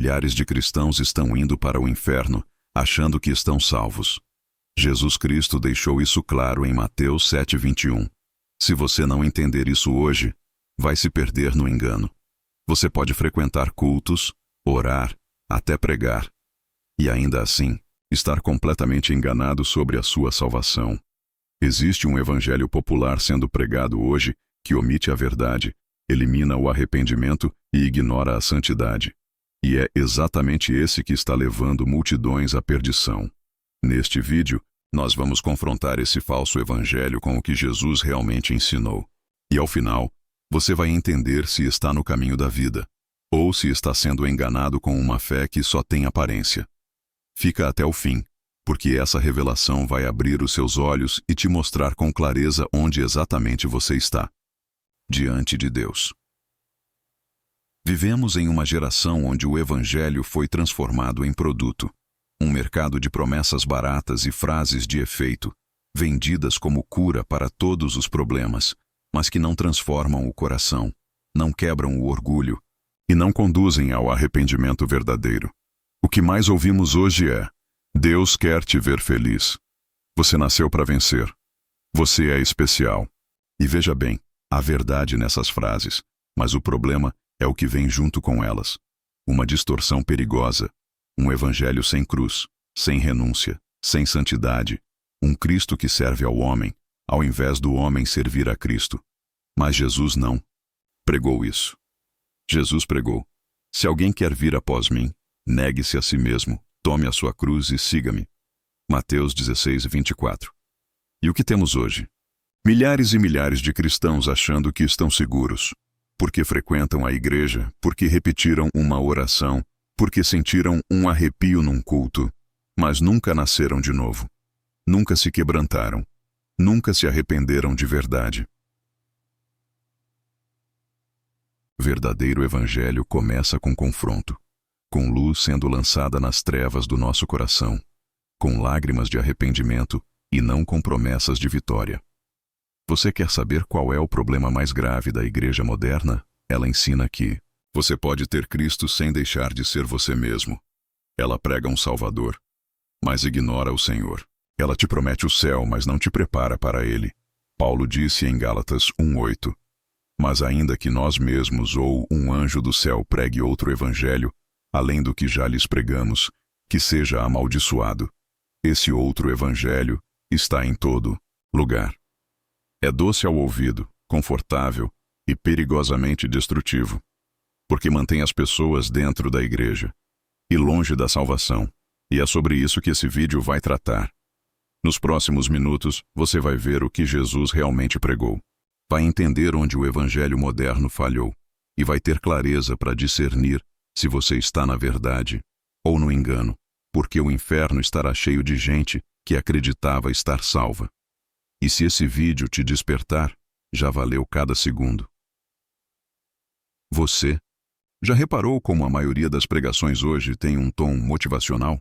Milhares de cristãos estão indo para o inferno, achando que estão salvos. Jesus Cristo deixou isso claro em Mateus 7:21. Se você não entender isso hoje, vai se perder no engano. Você pode frequentar cultos, orar, até pregar, e ainda assim, estar completamente enganado sobre a sua salvação. Existe um evangelho popular sendo pregado hoje que omite a verdade, elimina o arrependimento e ignora a santidade. E é exatamente esse que está levando multidões à perdição. Neste vídeo, nós vamos confrontar esse falso evangelho com o que Jesus realmente ensinou. E ao final, você vai entender se está no caminho da vida, ou se está sendo enganado com uma fé que só tem aparência. Fica até o fim, porque essa revelação vai abrir os seus olhos e te mostrar com clareza onde exatamente você está. Diante de Deus. Vivemos em uma geração onde o evangelho foi transformado em produto. Um mercado de promessas baratas e frases de efeito, vendidas como cura para todos os problemas, mas que não transformam o coração, não quebram o orgulho e não conduzem ao arrependimento verdadeiro. O que mais ouvimos hoje é: Deus quer te ver feliz. Você nasceu para vencer. Você é especial. E veja bem, há verdade nessas frases, mas o problema é o que vem junto com elas. Uma distorção perigosa, um evangelho sem cruz, sem renúncia, sem santidade, um Cristo que serve ao homem, ao invés do homem servir a Cristo. Mas Jesus não pregou isso. Jesus pregou: se alguém quer vir após mim, negue-se a si mesmo, tome a sua cruz e siga-me. Mateus 16:24. E o que temos hoje? Milhares e milhares de cristãos achando que estão seguros, porque frequentam a igreja, porque repetiram uma oração, porque sentiram um arrepio num culto, mas nunca nasceram de novo. Nunca se quebrantaram. Nunca se arrependeram de verdade. Verdadeiro evangelho começa com confronto, com luz sendo lançada nas trevas do nosso coração, com lágrimas de arrependimento e não com promessas de vitória. Você quer saber qual é o problema mais grave da igreja moderna? Ela ensina que você pode ter Cristo sem deixar de ser você mesmo. Ela prega um Salvador, mas ignora o Senhor. Ela te promete o céu, mas não te prepara para ele. Paulo disse em Gálatas 1:8. Mas ainda que nós mesmos ou um anjo do céu pregue outro evangelho, além do que já lhes pregamos, que seja amaldiçoado. Esse outro evangelho está em todo lugar. É doce ao ouvido, confortável e perigosamente destrutivo, porque mantém as pessoas dentro da igreja e longe da salvação. E é sobre isso que esse vídeo vai tratar. Nos próximos minutos, você vai ver o que Jesus realmente pregou. Vai entender onde o evangelho moderno falhou e vai ter clareza para discernir se você está na verdade ou no engano, porque o inferno estará cheio de gente que acreditava estar salva. E se esse vídeo te despertar, já valeu cada segundo. Você já reparou como a maioria das pregações hoje tem um tom motivacional?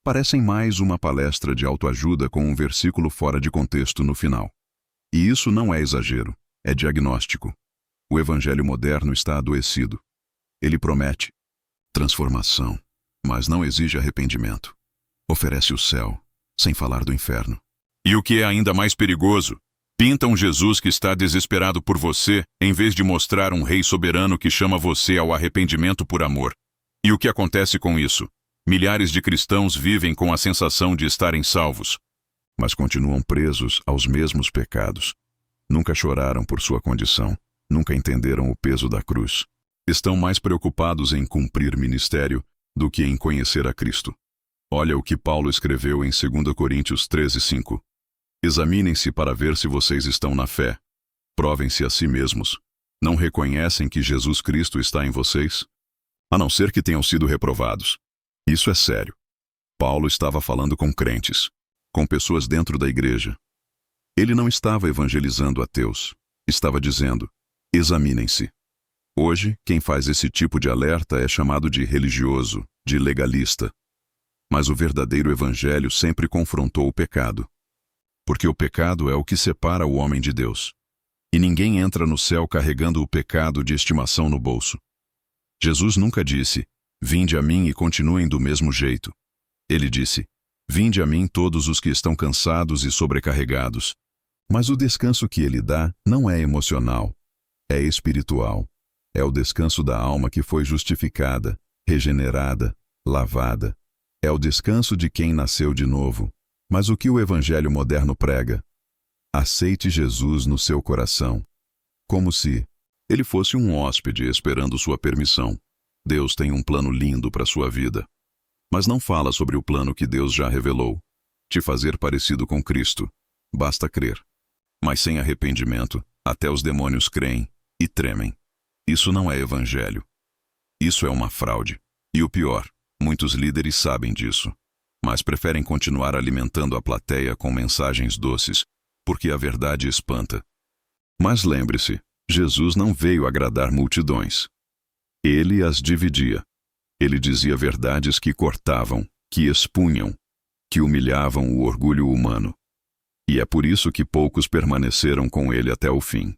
Parecem mais uma palestra de autoajuda com um versículo fora de contexto no final. E isso não é exagero, é diagnóstico. O evangelho moderno está adoecido. Ele promete transformação, mas não exige arrependimento. Oferece o céu, sem falar do inferno. E o que é ainda mais perigoso, pinta um Jesus que está desesperado por você, em vez de mostrar um rei soberano que chama você ao arrependimento por amor. E o que acontece com isso? Milhares de cristãos vivem com a sensação de estarem salvos, mas continuam presos aos mesmos pecados. Nunca choraram por sua condição, nunca entenderam o peso da cruz. Estão mais preocupados em cumprir ministério do que em conhecer a Cristo. Olha o que Paulo escreveu em 2 Coríntios 13:5. Examinem-se para ver se vocês estão na fé. Provem-se a si mesmos. Não reconhecem que Jesus Cristo está em vocês? A não ser que tenham sido reprovados. Isso é sério. Paulo estava falando com crentes, com pessoas dentro da igreja. Ele não estava evangelizando ateus. Estava dizendo: examinem-se. Hoje, quem faz esse tipo de alerta é chamado de religioso, de legalista. Mas o verdadeiro evangelho sempre confrontou o pecado. Porque o pecado é o que separa o homem de Deus. E ninguém entra no céu carregando o pecado de estimação no bolso. Jesus nunca disse: Vinde a mim e continuem do mesmo jeito. Ele disse: Vinde a mim todos os que estão cansados e sobrecarregados. Mas o descanso que ele dá não é emocional, é espiritual. É o descanso da alma que foi justificada, regenerada, lavada. É o descanso de quem nasceu de novo. Mas o que o evangelho moderno prega? Aceite Jesus no seu coração. Como se ele fosse um hóspede esperando sua permissão. Deus tem um plano lindo para sua vida. Mas não fala sobre o plano que Deus já revelou. Te fazer parecido com Cristo. Basta crer. Mas sem arrependimento, até os demônios creem e tremem. Isso não é evangelho. Isso é uma fraude. E o pior, muitos líderes sabem disso, mas preferem continuar alimentando a plateia com mensagens doces, porque a verdade espanta. Mas lembre-se, Jesus não veio agradar multidões. Ele as dividia. Ele dizia verdades que cortavam, que expunham, que humilhavam o orgulho humano. E é por isso que poucos permaneceram com ele até o fim.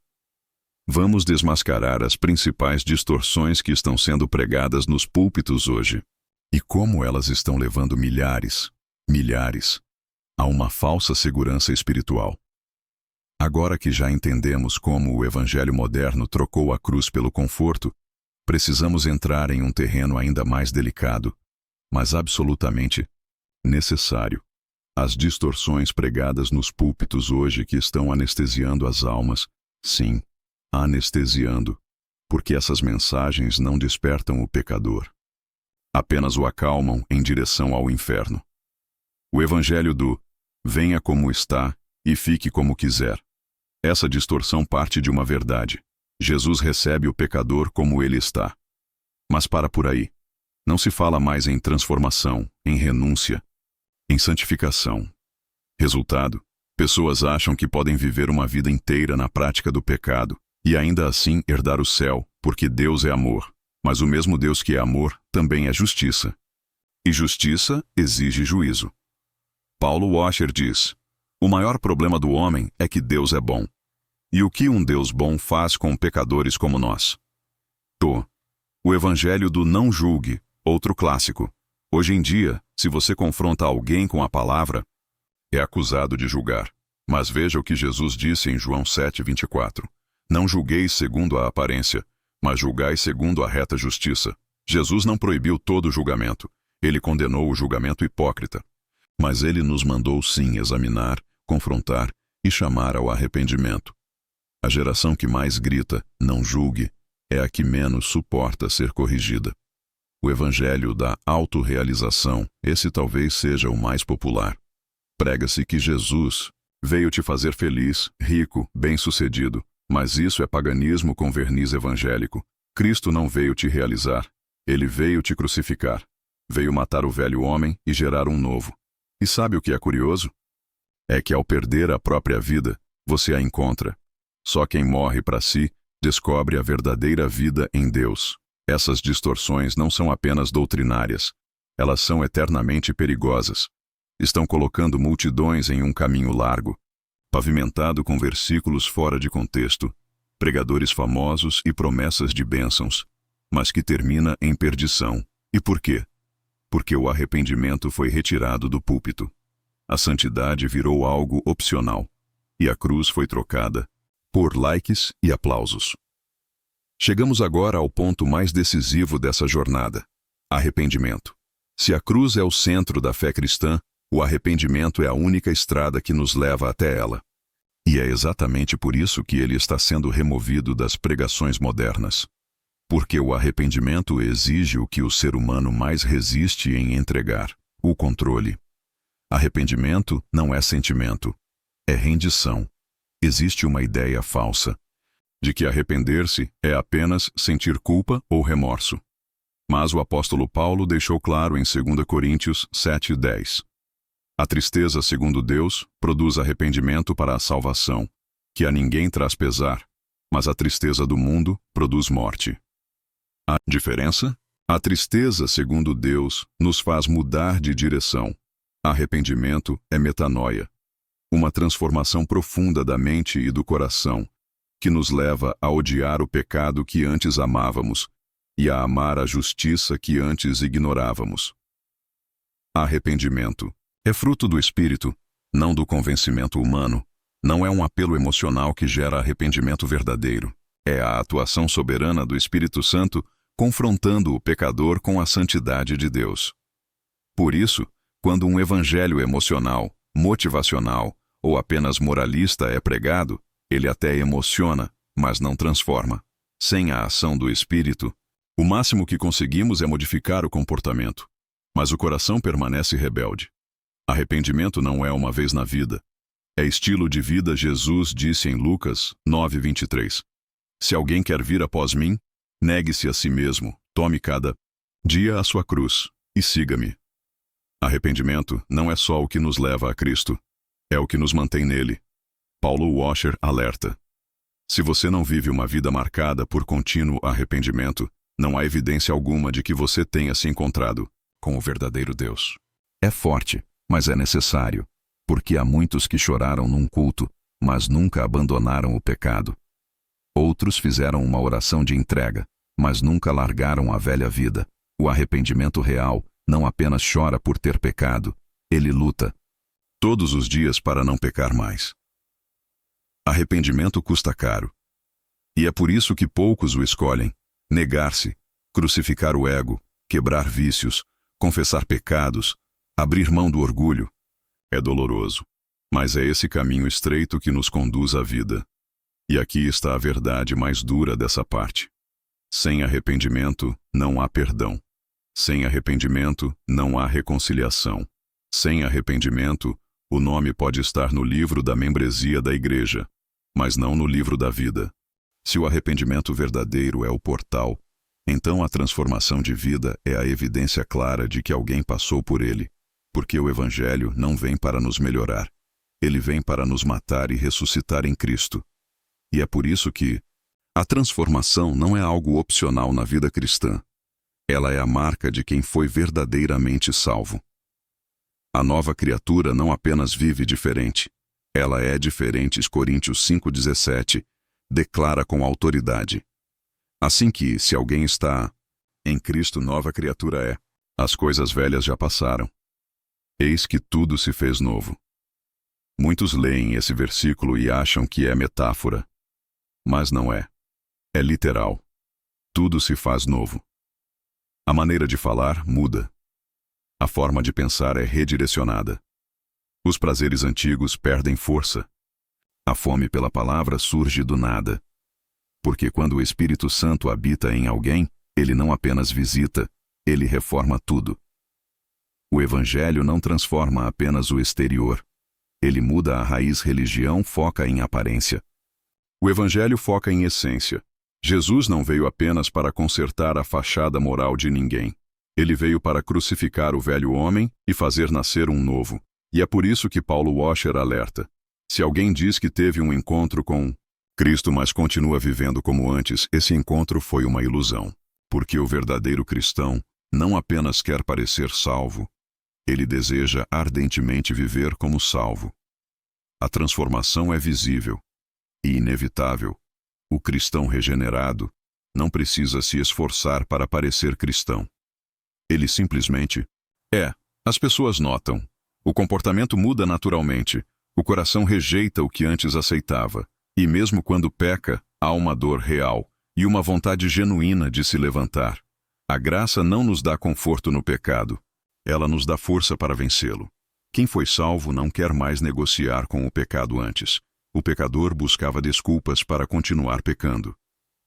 Vamos desmascarar as principais distorções que estão sendo pregadas nos púlpitos hoje. E como elas estão levando milhares, a uma falsa segurança espiritual. Agora que já entendemos como o evangelho moderno trocou a cruz pelo conforto, precisamos entrar em um terreno ainda mais delicado, mas absolutamente necessário. As distorções pregadas nos púlpitos hoje que estão anestesiando as almas, sim, anestesiando, porque essas mensagens não despertam o pecador. Apenas o acalmam em direção ao inferno. O evangelho do venha como está e fique como quiser. Essa distorção parte de uma verdade. Jesus recebe o pecador como ele está. Mas para por aí. Não se fala mais em transformação, em renúncia, em santificação. Resultado, pessoas acham que podem viver uma vida inteira na prática do pecado e ainda assim herdar o céu, porque Deus é amor. Mas o mesmo Deus que é amor também é justiça. E justiça exige juízo. Paulo Washer diz: o maior problema do homem é que Deus é bom. E o que um Deus bom faz com pecadores como nós? O evangelho do não julgue, outro clássico. Hoje em dia, se você confronta alguém com a palavra, é acusado de julgar. Mas veja o que Jesus disse em João 7:24. Não julgueis segundo a aparência, mas julgai segundo a reta justiça. Jesus não proibiu todo julgamento. Ele condenou o julgamento hipócrita. Mas ele nos mandou sim examinar, confrontar e chamar ao arrependimento. A geração que mais grita, não julgue, é a que menos suporta ser corrigida. O evangelho da autorrealização, esse talvez seja o mais popular. Prega-se que Jesus veio te fazer feliz, rico, bem-sucedido, mas isso é paganismo com verniz evangélico. Cristo não veio te realizar, ele veio te crucificar. Veio matar o velho homem e gerar um novo. E sabe o que é curioso? É que ao perder a própria vida, você a encontra. Só quem morre para si descobre a verdadeira vida em Deus. Essas distorções não são apenas doutrinárias, elas são eternamente perigosas. Estão colocando multidões em um caminho largo, pavimentado com versículos fora de contexto, pregadores famosos e promessas de bênçãos, mas que termina em perdição. E por quê? Porque o arrependimento foi retirado do púlpito. A santidade virou algo opcional, e a cruz foi trocada por likes e aplausos. Chegamos agora ao ponto mais decisivo dessa jornada: arrependimento. Se a cruz é o centro da fé cristã, o arrependimento é a única estrada que nos leva até ela. E é exatamente por isso que ele está sendo removido das pregações modernas. Porque o arrependimento exige o que o ser humano mais resiste em entregar: o controle. Arrependimento não é sentimento, é rendição. Existe uma ideia falsa de que arrepender-se é apenas sentir culpa ou remorso. Mas o apóstolo Paulo deixou claro em 2 Coríntios 7:10. A tristeza, segundo Deus, produz arrependimento para a salvação, que a ninguém traz pesar, mas a tristeza do mundo produz morte. A diferença? A tristeza, segundo Deus, nos faz mudar de direção. Arrependimento é metanoia, uma transformação profunda da mente e do coração, que nos leva a odiar o pecado que antes amávamos e a amar a justiça que antes ignorávamos. Arrependimento é fruto do Espírito, não do convencimento humano. Não é um apelo emocional que gera arrependimento verdadeiro. É a atuação soberana do Espírito Santo confrontando o pecador com a santidade de Deus. Por isso, quando um evangelho emocional, motivacional ou apenas moralista é pregado, ele até emociona, mas não transforma. Sem a ação do Espírito, o máximo que conseguimos é modificar o comportamento, mas o coração permanece rebelde. Arrependimento não é uma vez na vida. É estilo de vida. Jesus disse em Lucas 9:23. Se alguém quer vir após mim, negue-se a si mesmo, tome cada dia a sua cruz e siga-me. Arrependimento não é só o que nos leva a Cristo, é o que nos mantém nele. Paulo Washer alerta. Se você não vive uma vida marcada por contínuo arrependimento, não há evidência alguma de que você tenha se encontrado com o verdadeiro Deus. É forte, mas é necessário, porque há muitos que choraram num culto, mas nunca abandonaram o pecado. Outros fizeram uma oração de entrega, mas nunca largaram a velha vida. O arrependimento real não apenas chora por ter pecado, ele luta todos os dias para não pecar mais. Arrependimento custa caro. E é por isso que poucos o escolhem. Negar-se, crucificar o ego, quebrar vícios, confessar pecados, abrir mão do orgulho. É doloroso, mas é esse caminho estreito que nos conduz à vida. E aqui está a verdade mais dura dessa parte. Sem arrependimento, não há perdão. Sem arrependimento, não há reconciliação. Sem arrependimento, o nome pode estar no livro da membresia da igreja, mas não no livro da vida. Se o arrependimento verdadeiro é o portal, então a transformação de vida é a evidência clara de que alguém passou por ele, porque o Evangelho não vem para nos melhorar. Ele vem para nos matar e ressuscitar em Cristo. E é por isso que a transformação não é algo opcional na vida cristã. Ela é a marca de quem foi verdadeiramente salvo. A nova criatura não apenas vive diferente, ela é diferente. Coríntios 5:17 declara com autoridade. Assim que, se alguém está em Cristo, nova criatura é. As coisas velhas já passaram. Eis que tudo se fez novo. Muitos leem esse versículo e acham que é metáfora. Mas não é. É literal. Tudo se faz novo. A maneira de falar muda. A forma de pensar é redirecionada. Os prazeres antigos perdem força. A fome pela palavra surge do nada. Porque quando o Espírito Santo habita em alguém, ele não apenas visita, ele reforma tudo. O Evangelho não transforma apenas o exterior. Ele muda a raiz. Religião foca em aparência. O Evangelho foca em essência. Jesus não veio apenas para consertar a fachada moral de ninguém. Ele veio para crucificar o velho homem e fazer nascer um novo. E é por isso que Paulo Washer alerta. Se alguém diz que teve um encontro com Cristo, mas continua vivendo como antes, esse encontro foi uma ilusão. Porque o verdadeiro cristão não apenas quer parecer salvo, ele deseja ardentemente viver como salvo. A transformação é visível e inevitável. O cristão regenerado não precisa se esforçar para parecer cristão. Ele simplesmente é. As pessoas notam. O comportamento muda naturalmente. O coração rejeita o que antes aceitava. E mesmo quando peca, há uma dor real e uma vontade genuína de se levantar. A graça não nos dá conforto no pecado. Ela nos dá força para vencê-lo. Quem foi salvo não quer mais negociar com o pecado antes. O pecador buscava desculpas para continuar pecando.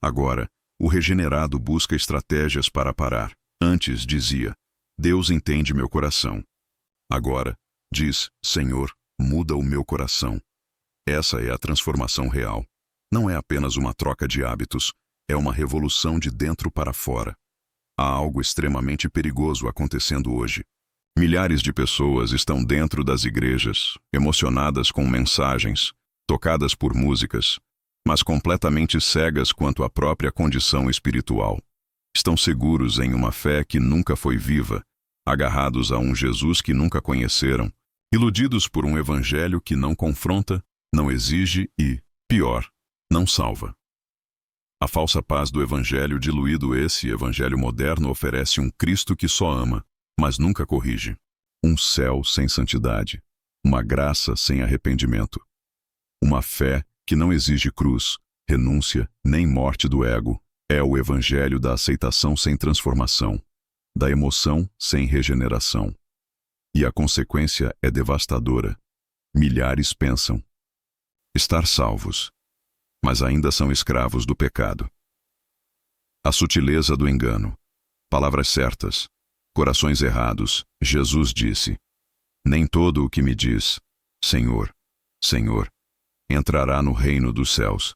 Agora, o regenerado busca estratégias para parar. Antes dizia, Deus entende meu coração. Agora, diz, Senhor, muda o meu coração. Essa é a transformação real. Não é apenas uma troca de hábitos, é uma revolução de dentro para fora. Há algo extremamente perigoso acontecendo hoje. Milhares de pessoas estão dentro das igrejas, emocionadas com mensagens, tocadas por músicas, mas completamente cegas quanto à própria condição espiritual. Estão seguros em uma fé que nunca foi viva, agarrados a um Jesus que nunca conheceram, iludidos por um evangelho que não confronta, não exige e, pior, não salva. A falsa paz do evangelho diluído, esse evangelho moderno oferece um Cristo que só ama, mas nunca corrige. Um céu sem santidade. Uma graça sem arrependimento. Uma fé que não exige cruz, renúncia, nem morte do ego. É o evangelho da aceitação sem transformação, da emoção sem regeneração. E a consequência é devastadora. Milhares pensam estar salvos, mas ainda são escravos do pecado. A sutileza do engano. Palavras certas, corações errados. Jesus disse: nem todo o que me diz, Senhor, Senhor, entrará no reino dos céus,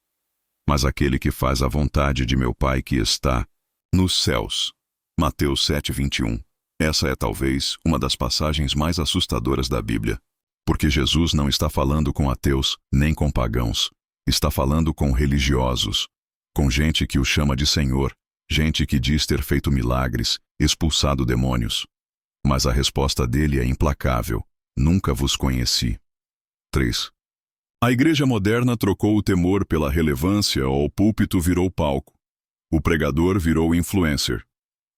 mas aquele que faz a vontade de meu Pai que está nos céus. Mateus 7:21. Essa é talvez uma das passagens mais assustadoras da Bíblia, porque Jesus não está falando com ateus nem com pagãos. Está falando com religiosos, com gente que o chama de Senhor, gente que diz ter feito milagres, expulsado demônios. Mas a resposta dele é implacável: nunca vos conheci. 3. A igreja moderna trocou o temor pela relevância, o púlpito virou palco. O pregador virou influencer.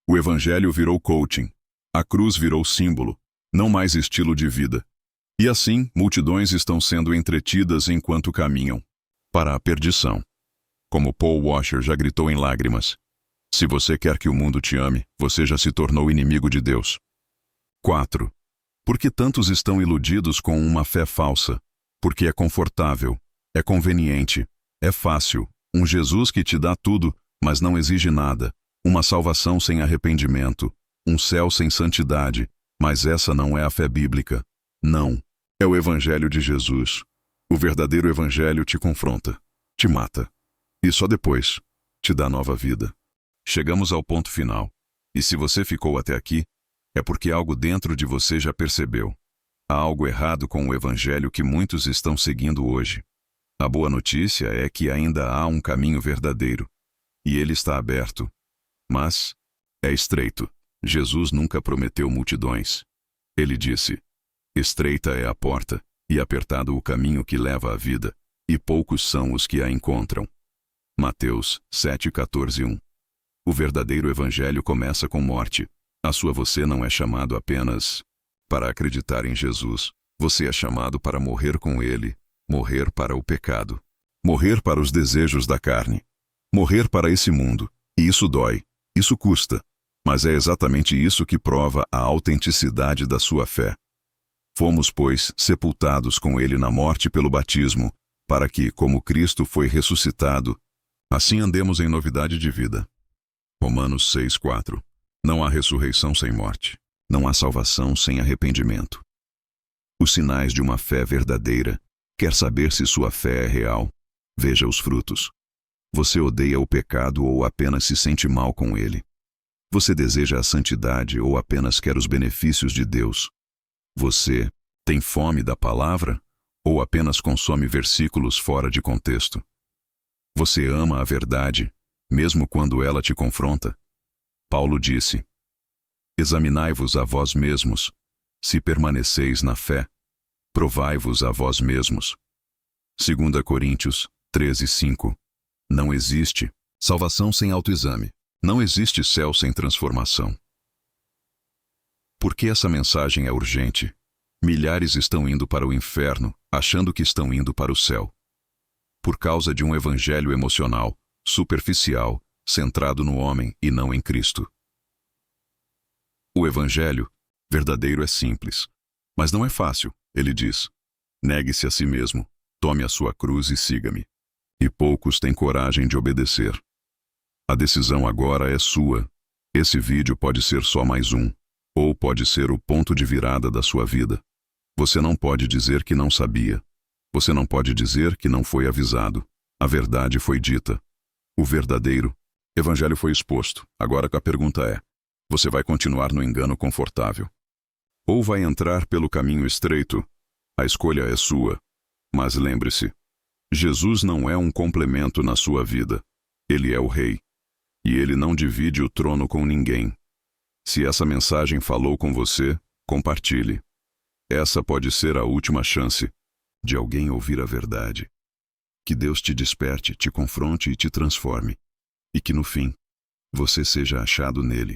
O evangelho virou coaching. A cruz virou símbolo, não mais estilo de vida. E assim, multidões estão sendo entretidas enquanto caminham para a perdição. Como Paul Washer já gritou em lágrimas: se você quer que o mundo te ame, você já se tornou inimigo de Deus. 4. Por que tantos estão iludidos com uma fé falsa? Porque é confortável, é conveniente, é fácil. Um Jesus que te dá tudo, mas não exige nada. Uma salvação sem arrependimento. Um céu sem santidade. Mas essa não é a fé bíblica. Não. É o evangelho de Jesus. O verdadeiro evangelho te confronta, te mata. E só depois te dá nova vida. Chegamos ao ponto final. E se você ficou até aqui, é porque algo dentro de você já percebeu. Há algo errado com o evangelho que muitos estão seguindo hoje. A boa notícia é que ainda há um caminho verdadeiro. E ele está aberto. Mas é estreito. Jesus nunca prometeu multidões. Ele disse: estreita é a porta, e apertado o caminho que leva à vida, e poucos são os que a encontram. Mateus 7:14-1. O verdadeiro evangelho começa com morte. A sua você não é chamado apenas para acreditar em Jesus. Você é chamado para morrer com ele, morrer para o pecado, morrer para os desejos da carne, morrer para esse mundo. E isso dói, isso custa. Mas é exatamente isso que prova a autenticidade da sua fé. Fomos, pois, sepultados com ele na morte pelo batismo, para que, como Cristo foi ressuscitado, assim andemos em novidade de vida. Romanos 6:4. Não há ressurreição sem morte. Não há salvação sem arrependimento. Os sinais de uma fé verdadeira. Quer saber se sua fé é real? Veja os frutos. Você odeia o pecado ou apenas se sente mal com ele? Você deseja a santidade ou apenas quer os benefícios de Deus? Você tem fome da palavra ou apenas consome versículos fora de contexto? Você ama a verdade, mesmo quando ela te confronta? Paulo disse: examinai-vos a vós mesmos, se permaneceis na fé. Provai-vos a vós mesmos. 2 Coríntios 13:5. Não existe salvação sem autoexame. Não existe céu sem transformação. Por que essa mensagem é urgente? Milhares estão indo para o inferno, achando que estão indo para o céu. Por causa de um evangelho emocional, superficial, centrado no homem e não em Cristo. O evangelho verdadeiro é simples, mas não é fácil, ele diz. Negue-se a si mesmo, tome a sua cruz e siga-me. E poucos têm coragem de obedecer. A decisão agora é sua. Esse vídeo pode ser só mais um, ou pode ser o ponto de virada da sua vida. Você não pode dizer que não sabia. Você não pode dizer que não foi avisado. A verdade foi dita. O verdadeiro evangelho foi exposto. Agora a pergunta é: você vai continuar no engano confortável? Ou vai entrar pelo caminho estreito? A escolha é sua. Mas lembre-se, Jesus não é um complemento na sua vida. Ele é o Rei. E ele não divide o trono com ninguém. Se essa mensagem falou com você, compartilhe. Essa pode ser a última chance de alguém ouvir a verdade. Que Deus te desperte, te confronte e te transforme. e que no fim, você seja achado nele.